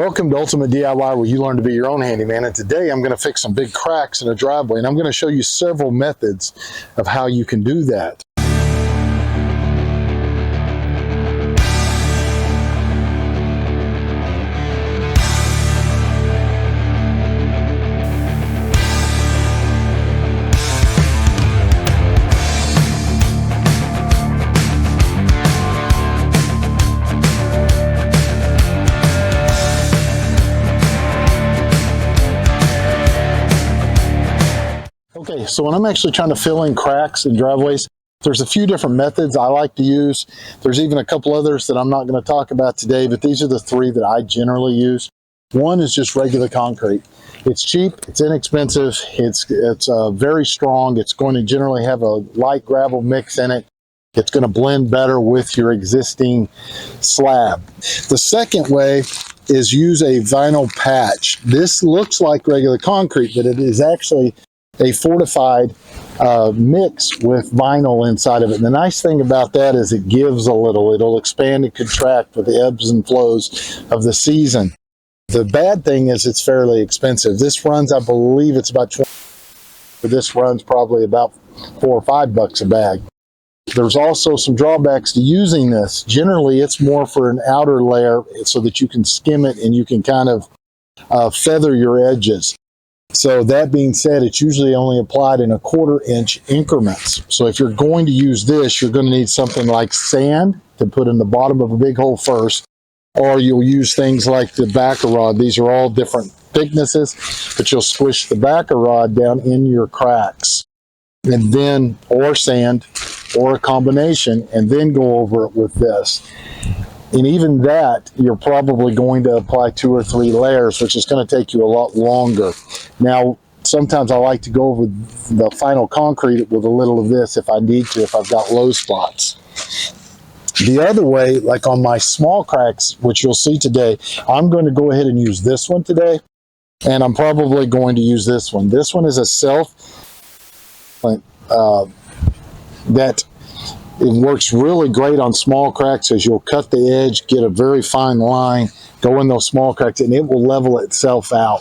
Welcome to Ultimate DIY, where you learn to be your own handyman. And today I'm going to fix some big cracks in a driveway, and I'm going to show you several methods of how you can do that. Okay, so when I'm actually trying to fill in cracks in driveways, there's a few different methods I like to use. There's even a couple others that I'm not going to talk about today, but these are the three that I generally use. One is just regular concrete. It's cheap, it's inexpensive, it's very strong. It's going to generally have a light gravel mix in it. It's going to blend better with your existing slab. The second way is use a vinyl patch. This looks like regular concrete, but it is actually a fortified mix with vinyl inside of it. And the nice thing about that is it gives a little. It'll expand and contract with the ebbs and flows of the season. The bad thing is it's fairly expensive. This runs, I believe it's about $20. This runs probably about $4 or $5 a bag. There's also some drawbacks to using this. Generally, it's more for an outer layer so that you can skim it and you can kind of feather your edges. So that being said, it's usually only applied in 1/4 inch increments. So if you're going to use this, you're going to need something like sand to put in the bottom of a big hole first, or you'll use things like the backer rod. These are all different thicknesses, but you'll squish the backer rod down in your cracks, and then, or sand, or a combination, and then go over it with this. And even that, you're probably going to apply 2 or 3 layers, which is going to take you a lot longer. Now, sometimes I like to go over the final concrete with a little of this if I need to, if I've got low spots. The other way, like on my small cracks, which you'll see today, I'm going to go ahead and use this one today, and I'm probably going to use this one. This one is a that it works really great on small cracks, as you'll cut the edge, get a very fine line, go in those small cracks, and it will level itself out.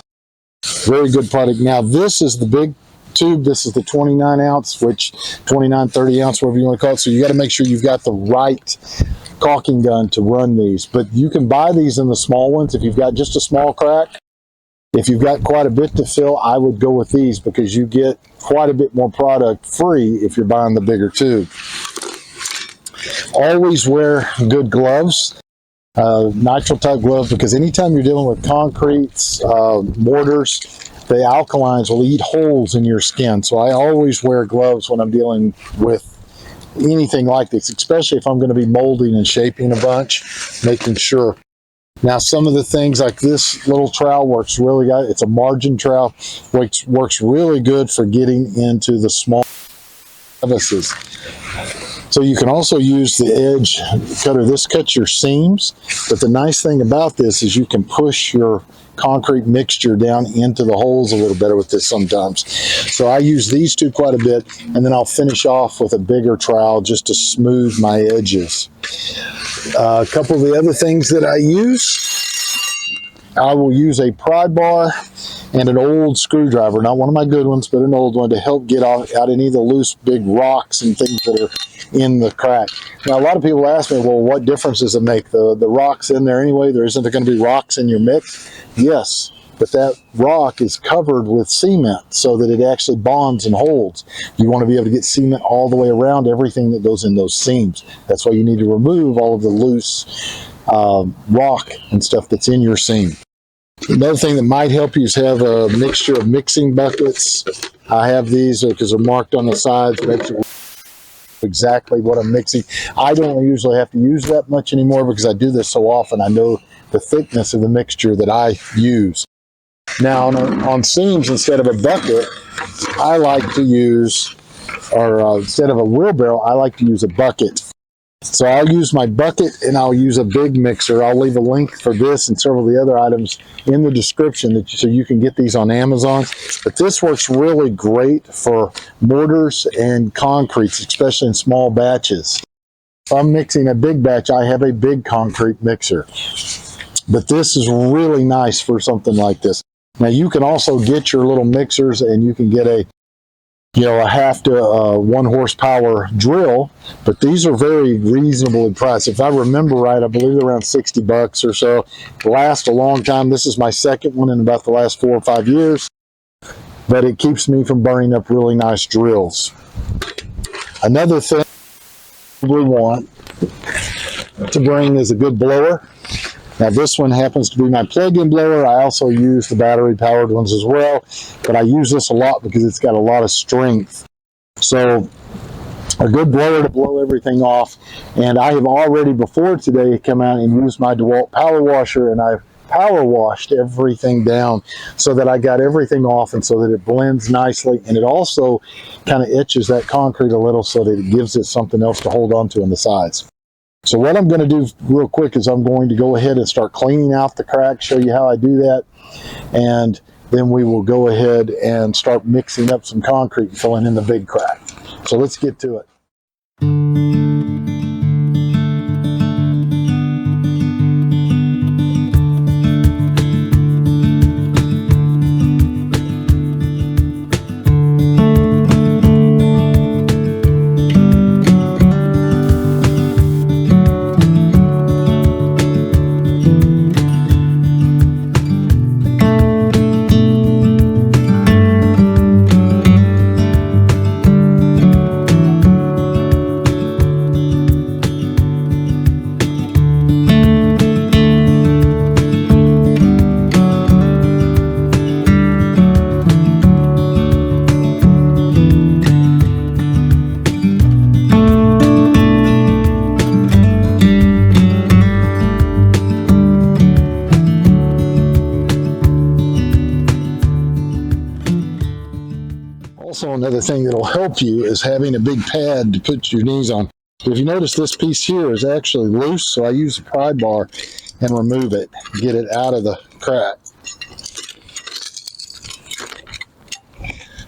Very good product. Now, this is the big tube. This is the 29 ounce, which 29, 30 ounce, whatever you want to call it. So you got to make sure you've got the right caulking gun to run these. But you can buy these in the small ones if you've got just a small crack. If you've got quite a bit to fill, I would go with these because you get quite a bit more product free if you're buying the bigger tube. Always wear good gloves, nitrile type gloves, because anytime you're dealing with concretes, mortars, the alkalines will eat holes in your skin. So I always wear gloves when I'm dealing with anything like this, especially if I'm going to be molding and shaping a bunch, making sure. Now, some of the things like this little trowel works really good. It's a margin trowel, which works really good for getting into the small crevices. So you can also use the edge cutter. This cuts your seams, but the nice thing about this is you can push your concrete mixture down into the holes a little better with this sometimes. So I use these two quite a bit, and then I'll finish off with a bigger trowel just to smooth my edges. A couple of the other things that I use, I will use a pry bar and an old screwdriver, not one of my good ones, but an old one, to help get out any of the loose big rocks and things that are in the crack. Now, a lot of people ask me, well, what difference does it make? The rock's in there anyway. There isn't going to be rocks in your mix? Yes, but that rock is covered with cement so that it actually bonds and holds. You want to be able to get cement all the way around everything that goes in those seams. That's why you need to remove all of the loose rock and stuff that's in your seam. Another thing that might help you is have a mixture of mixing buckets. I have these because they're marked on the sides, make sure exactly what I'm mixing. I don't usually have to use that much anymore because I do this so often. I know the thickness of the mixture that I use. Now, on seams, instead of a bucket, I like to use, or instead of a wheelbarrow, I like to use a bucket. So I'll use my bucket and I'll use a big mixer. I'll leave a link for this and several of the other items in the description so you can get these on Amazon. But this works really great for mortars and concretes, especially in small batches. If I'm mixing a big batch, I have a big concrete mixer. But this is really nice for something like this. Now you can also get your little mixers, and you can get a half to 1 horsepower drill, but these are very reasonably priced. If I remember right, I believe they're around $60 or so. Last a long time. This is my second one in about the last 4 or 5 years, but it keeps me from burning up really nice drills. Another thing we want to bring is a good blower. Now this one happens to be my plug-in blower. I also use the battery-powered ones as well, but I use this a lot because it's got a lot of strength. So a good blower to blow everything off. And I have already, before today, come out and used my DeWalt power washer, and I've power washed everything down so that I got everything off, and so that it blends nicely. And it also kind of etches that concrete a little so that it gives it something else to hold on to on the sides. So what I'm going to do real quick is I'm going to go ahead and start cleaning out the cracks, show you how I do that, and then we will go ahead and start mixing up some concrete and filling in the big crack. So let's get to it. Also, another thing that'll help you is having a big pad to put your knees on. If you notice, this piece here is actually loose, so I use a pry bar and remove it, get it out of the crack.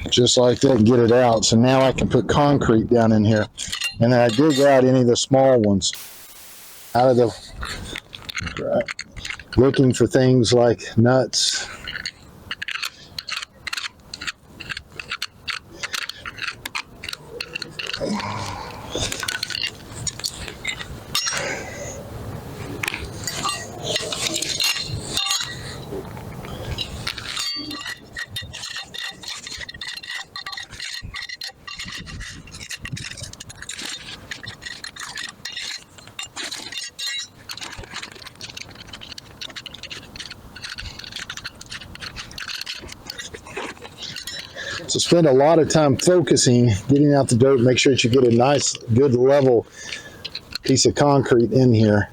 Just like that, and get it out. So now I can put concrete down in here. And then I dig out any of the small ones out of the crack, looking for things like nuts. So spend a lot of time focusing, getting out the dirt, make sure that you get a nice, good level piece of concrete in here.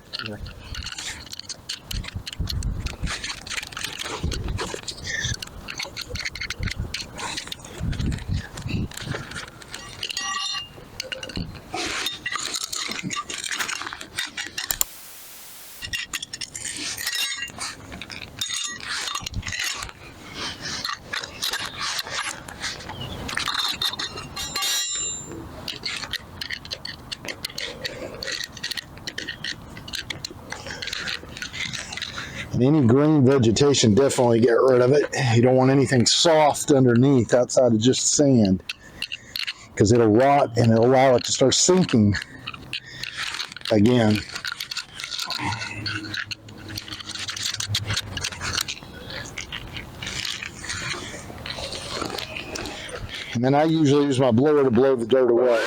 And any green vegetation, definitely get rid of it. You don't want anything soft underneath outside of just sand, because it'll rot and it'll allow it to start sinking again. And then I usually use my blower to blow the dirt away.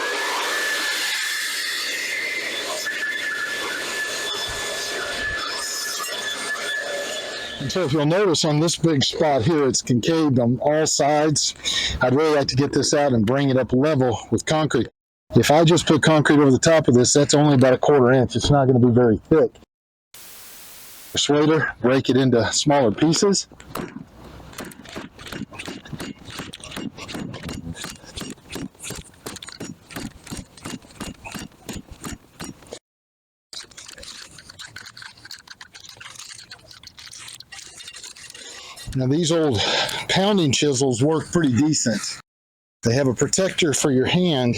And so if you'll notice on this big spot here, it's concaved on all sides. I'd really like to get this out and bring it up level with concrete. If I just put concrete over the top of this, that's only about 1/4 inch. It's not going to be very thick. Persuader, break it into smaller pieces. Now these old pounding chisels work pretty decent. They have a protector for your hand,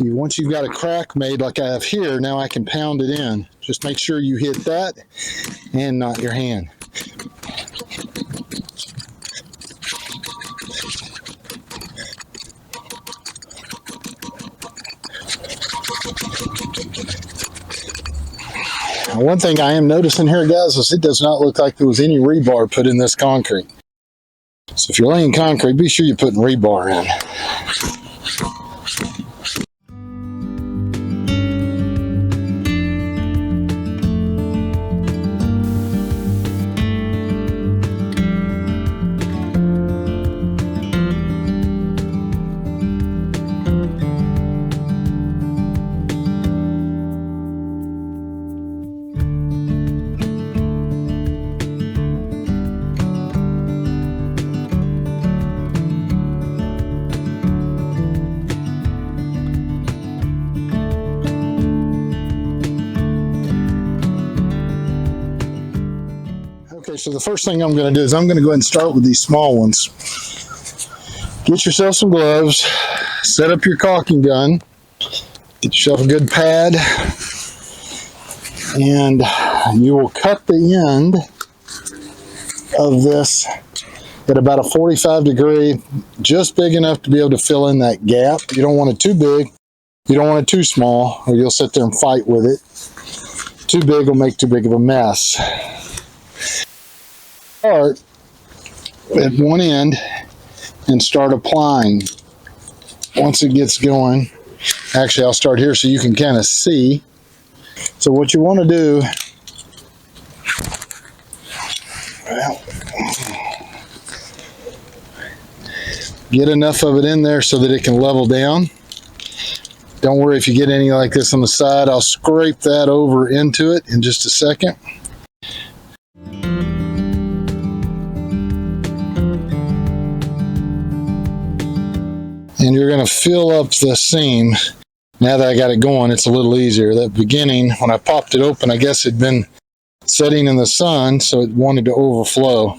Once you've got a crack made like I have here, now I can pound it in. Just make sure you hit that and not your hand. Now, one thing I am noticing here, guys, is it does not look like there was any rebar put in this concrete. So if you're laying concrete, be sure you're putting rebar in. Okay, so the first thing I'm going to do is I'm going to go ahead and start with these small ones. Get yourself some gloves, set up your caulking gun, get yourself a good pad, and you will cut the end of this at about a 45 degree, just big enough to be able to fill in that gap. You don't want it too big, you don't want it too small, or you'll sit there and fight with it. Too big will make too big of a mess. Start at one end and start applying. Once it gets going, actually I'll start here so you can kind of see. So what you want to do, well, get enough of it in there so that it can level down. Don't worry if you get any like this on the side. I'll scrape that over into it in just a second. And you're going to fill up the seam. Now that I got it going, it's a little easier. That beginning, when I popped it open, I guess it'd been setting in the sun, so it wanted to overflow.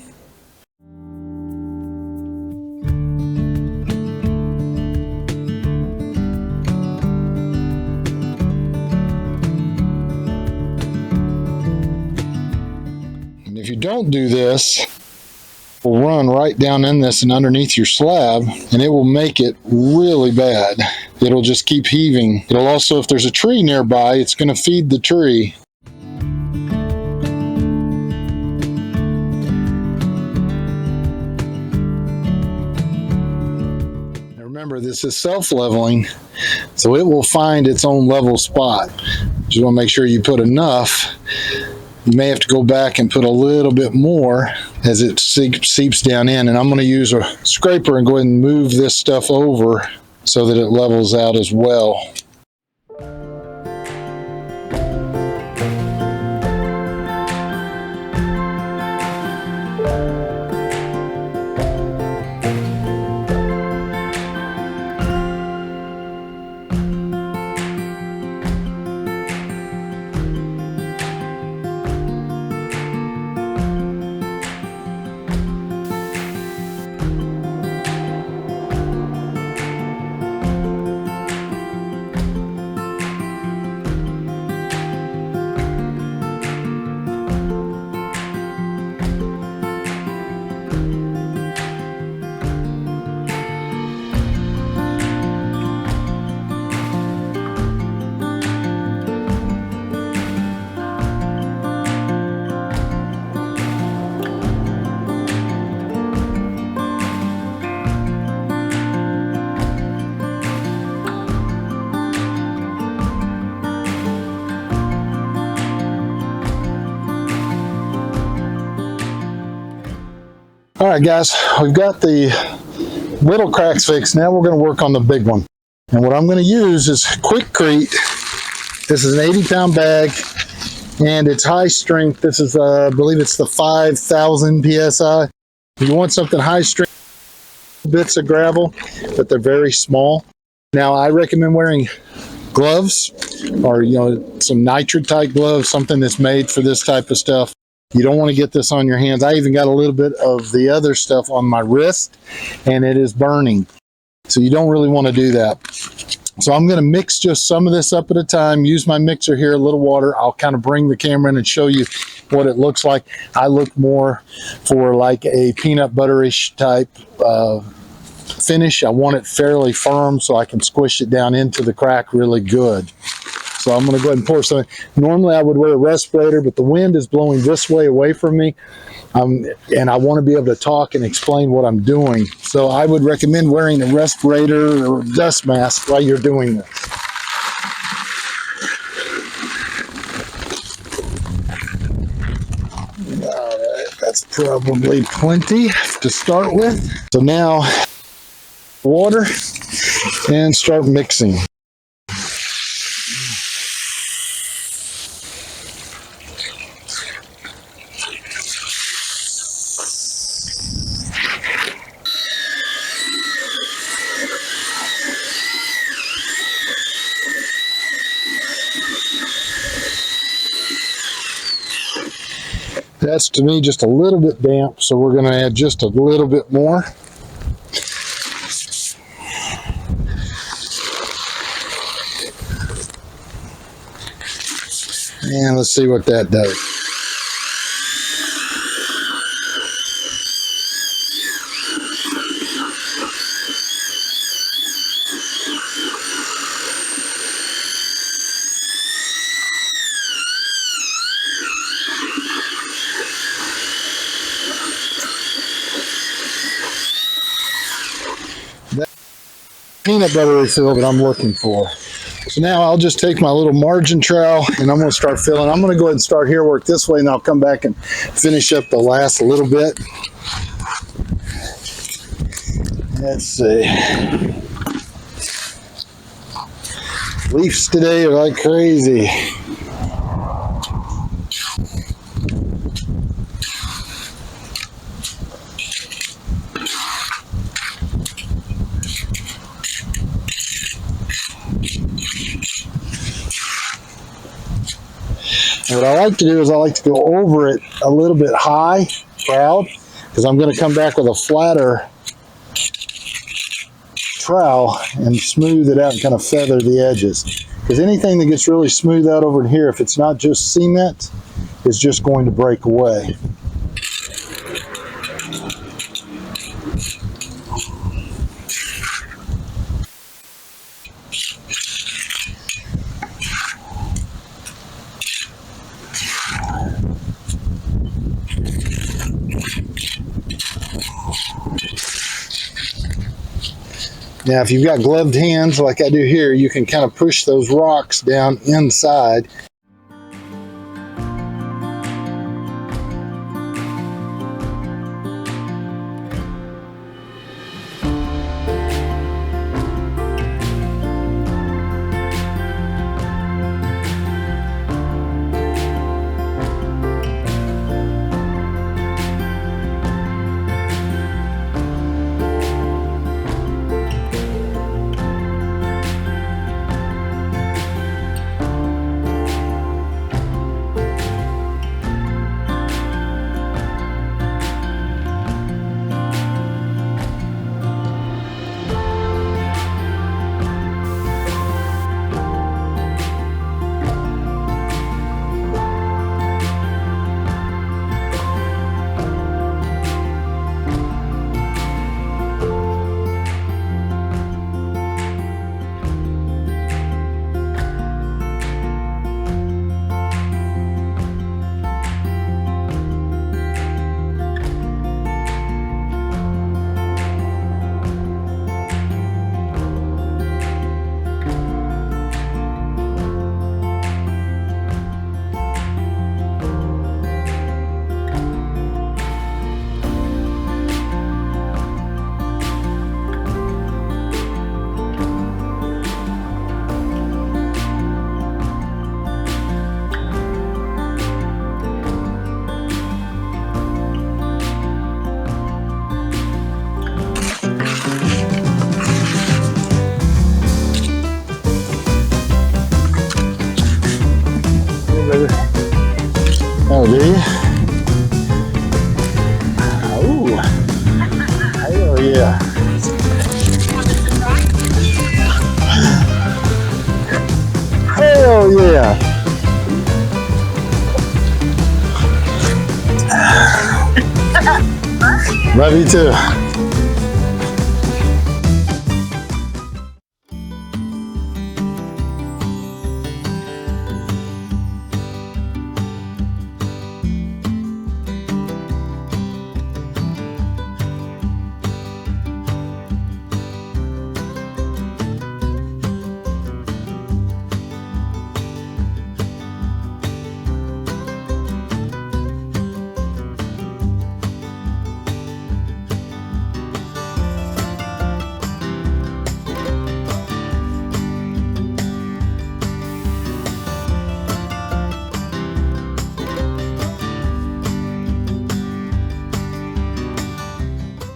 And if you don't do this, will run right down in this and underneath your slab, and it will make it really bad. It'll just keep heaving. It'll also, if there's a tree nearby, it's going to feed the tree. Now remember, this is self-leveling, so it will find its own level spot. Just want to make sure you put enough. You may have to go back and put a little bit more as it seeps down in. And I'm going to use a scraper and go ahead and move this stuff over so that it levels out as well. All right, guys, we've got the little cracks fixed. Now we're going to work on the big one. And what I'm going to use is Quickcrete. This is an 80-pound bag, and it's high strength. This is, I believe it's the 5,000 PSI. If you want something high strength, bits of gravel, but they're very small. Now, I recommend wearing gloves or, some nitrid type gloves, something that's made for this type of stuff. You don't want to get this on your hands. I even got a little bit of the other stuff on my wrist, and it is burning. So you don't really want to do that. So I'm going to mix just some of this up at a time, use my mixer here, a little water. I'll kind of bring the camera in and show you what it looks like. I look more for like a peanut butterish type finish. I want it fairly firm so I can squish it down into the crack really good. So I'm going to go ahead and pour some. Normally I would wear a respirator, but the wind is blowing this way away from me. And I want to be able to talk and explain what I'm doing. So I would recommend wearing a respirator or dust mask while you're doing this. All right, that's probably plenty to start with. So now water and start mixing. That's to me just a little bit damp, so we're going to add just a little bit more. And let's see what that does. Peanut butter refill that I'm looking for. So now I'll just take my little margin trowel and I'm going to start filling. I'm going to go ahead and start here, work this way, and I'll come back and finish up the last little bit. Let's see. Leaves today are like crazy. What I like to do is I like to go over it a little bit high, proud, because I'm going to come back with a flatter trowel and smooth it out and kind of feather the edges. Because anything that gets really smooth out over here, if it's not just cement, is just going to break away. Now, if you've got gloved hands like I do here, you can kind of push those rocks down inside. Oh, do you? Oh, hell yeah. yeah. Love you too.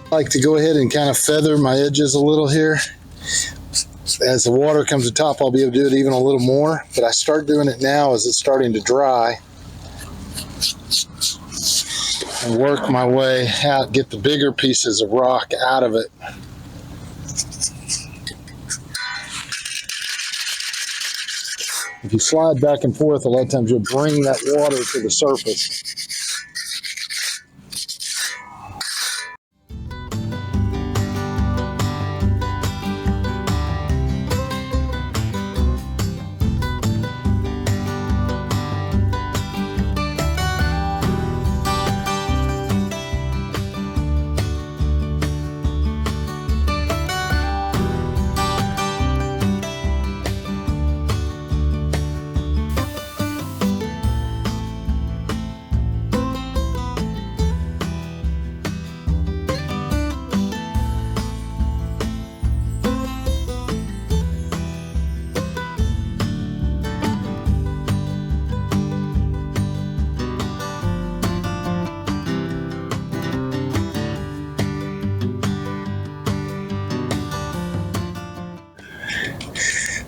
I like to go ahead and kind of feather my edges a little here. As the water comes to top, I'll be able to do it even a little more, but I start doing it now as it's starting to dry and work my way out, get the bigger pieces of rock out of it. If you slide back and forth, a lot of times you'll bring that water to the surface.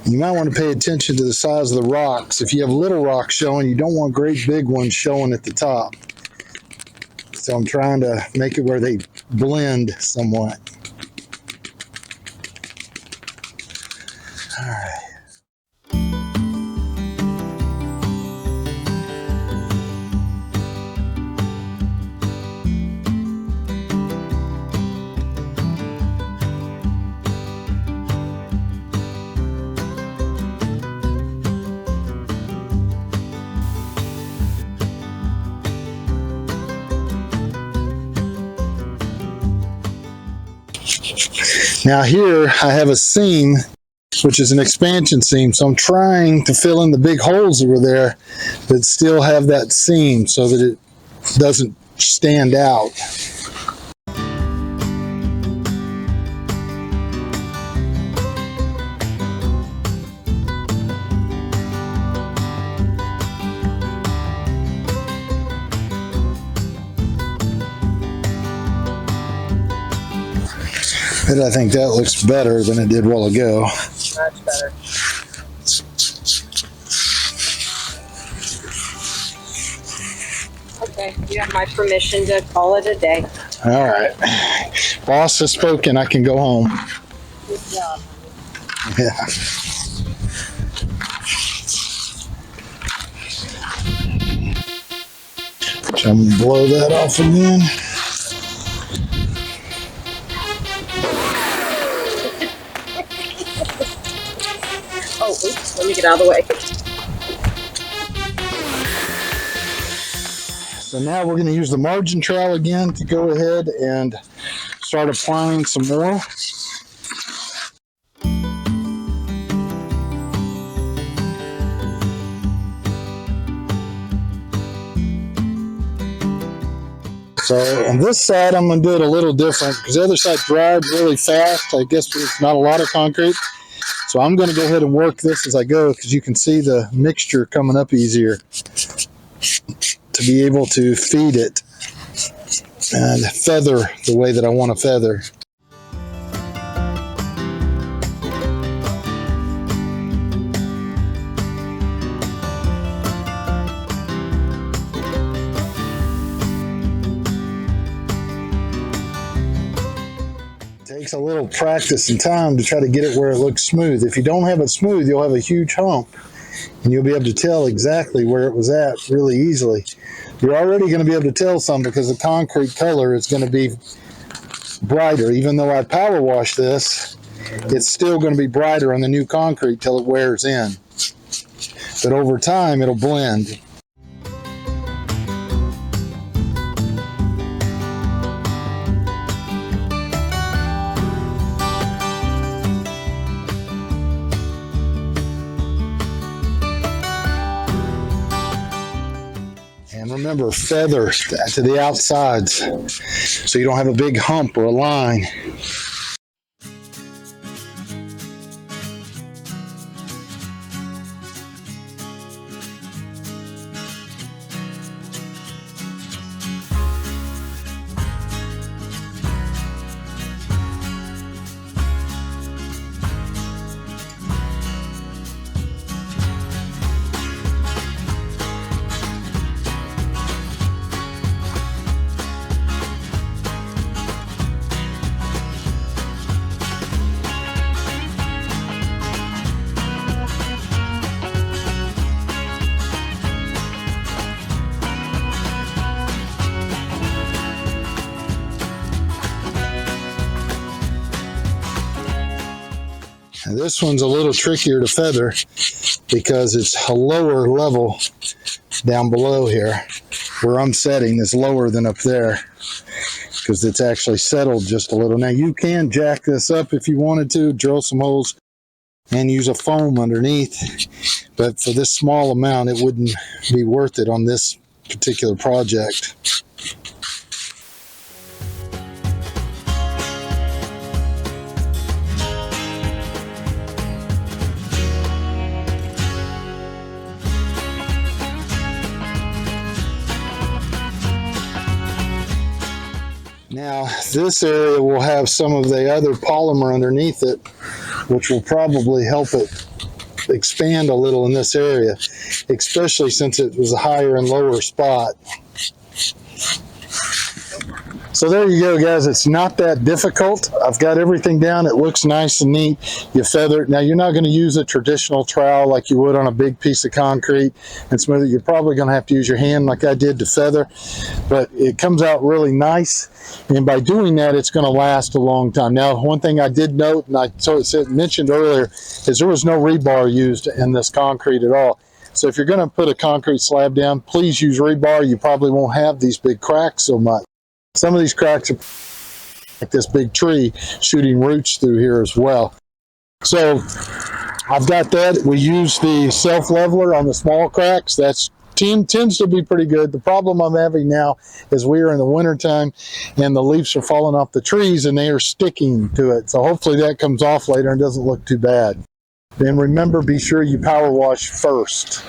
You might want to pay attention to the size of the rocks. If you have little rocks showing, you don't want great big ones showing at the top. So I'm trying to make it where they blend somewhat. All right. Now here I have a seam, which is an expansion seam. So I'm trying to fill in the big holes that were there that still have that seam so that it doesn't stand out. But I think that looks better than it did a while ago. Much better. Okay, you have my permission to call it a day. All right. Boss has spoken. I can go home. Good job. Yeah. So I'm gonna blow that off again. Oh, oops, let me get out of the way. So now we're going to use the margin trowel again to go ahead and start applying some more. So on this side, I'm going to do it a little different because the other side dried really fast. I guess there's not a lot of concrete. So I'm going to go ahead and work this as I go because you can see the mixture coming up easier to be able to feed it and feather the way that I want to feather. Takes a little practice and time to try to get it where it looks smooth. If you don't have it smooth, you'll have a huge hump and you'll be able to tell exactly where it was at really easily. You're already going to be able to tell some because the concrete color is going to be brighter. Even though I power wash this, it's still going to be brighter on the new concrete till it wears in. But over time, it'll blend. And remember, feather to the outsides so you don't have a big hump or a line. And this one's a little trickier to feather because it's a lower level down below here. Where I'm setting is lower than up there because it's actually settled just a little. Now you can jack this up if you wanted to, drill some holes and use a foam underneath, but for this small amount it wouldn't be worth it on this particular project. Now, this area will have some of the other polymer underneath it, which will probably help it expand a little in this area, especially since it was a higher and lower spot. So there you go, guys. It's not that difficult. I've got everything down. It looks nice and neat. You feather it. Now, you're not going to use a traditional trowel like you would on a big piece of concrete and smooth it. You're probably going to have to use your hand like I did to feather, but it comes out really nice. And by doing that, it's going to last a long time. Now, one thing I did note, and I mentioned earlier, is there was no rebar used in this concrete at all. So if you're going to put a concrete slab down, please use rebar. You probably won't have these big cracks so much. Some of these cracks are like this big tree shooting roots through here as well. So I've got that. We use the self-leveler on the small cracks. That's tends to be pretty good. The problem I'm having now is we are in the wintertime and the leaves are falling off the trees and they are sticking to it. So hopefully that comes off later and doesn't look too bad. Then remember, be sure you power wash first.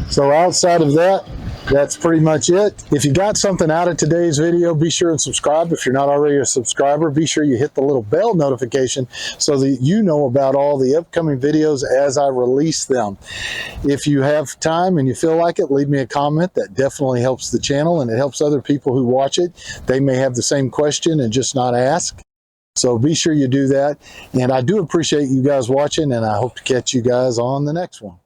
So outside of that, that's pretty much it. If you got something out of today's video, be sure and subscribe. If you're not already a subscriber, be sure you hit the little bell notification so that you know about all the upcoming videos as I release them. If you have time and you feel like it, leave me a comment. That definitely helps the channel and it helps other people who watch it. They may have the same question and just not ask. So be sure you do that. And I do appreciate you guys watching, and I hope to catch you guys on the next one.